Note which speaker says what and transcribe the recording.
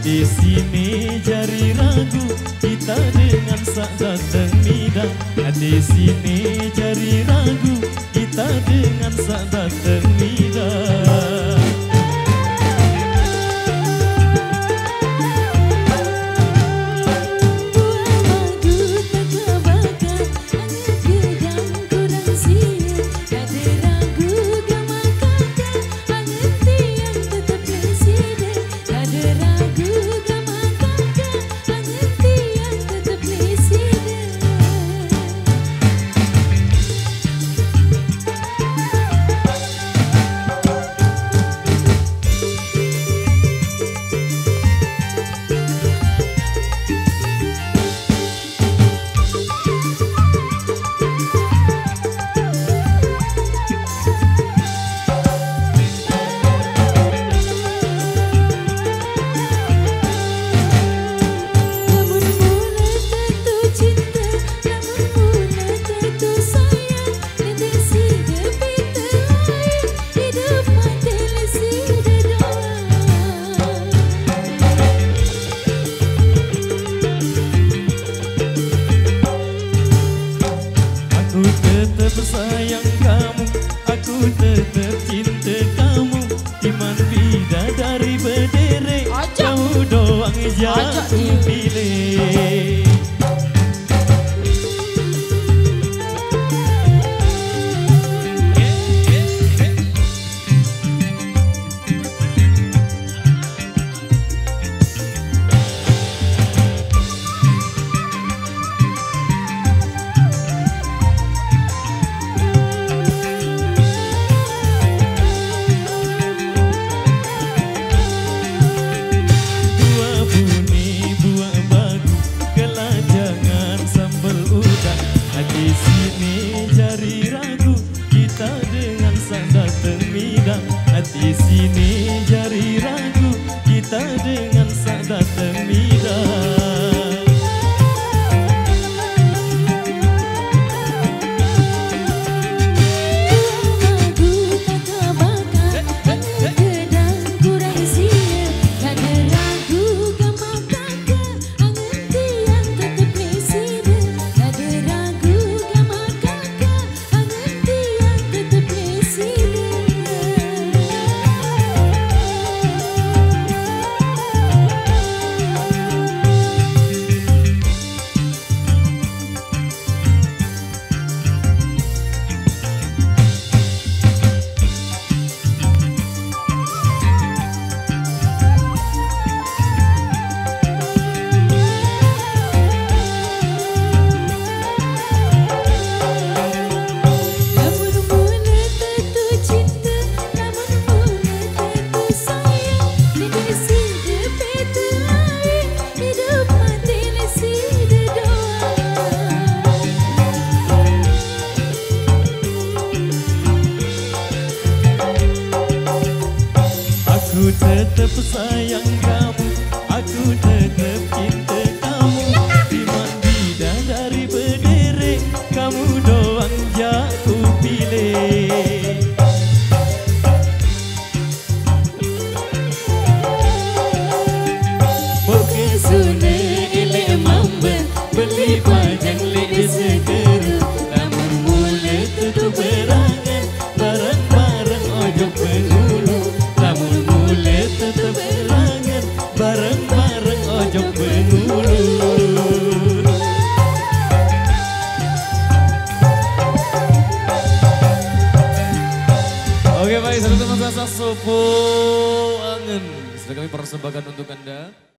Speaker 1: Di sini jari ragu kita dengan sak dateng midang. Di sini jari ragu kita dengan sak dateng midang. Sayang kamu, aku tetap cinta kamu. Iman bidadari berderet, kamu doang jatuh pilih. Di sini jari ragu kita dengan sak dateng midang. Di sini jari ragu kita dengan sak dateng midang. Aku tetap sayang kamu, aku tetap cinta kamu. Iman bidadari berderet, kamu doang jatuh pilih. Bukan sune ilek mamben, beli pajang lek disegeru. Namun mulai tutup berangan, bareng-bareng ojo pengulu. Namun mulai tetap berangan, bareng-bareng ojo pengulu. Oke baik, satu teman saya Sopo Angen. Sudah kami persembahkan untuk Anda.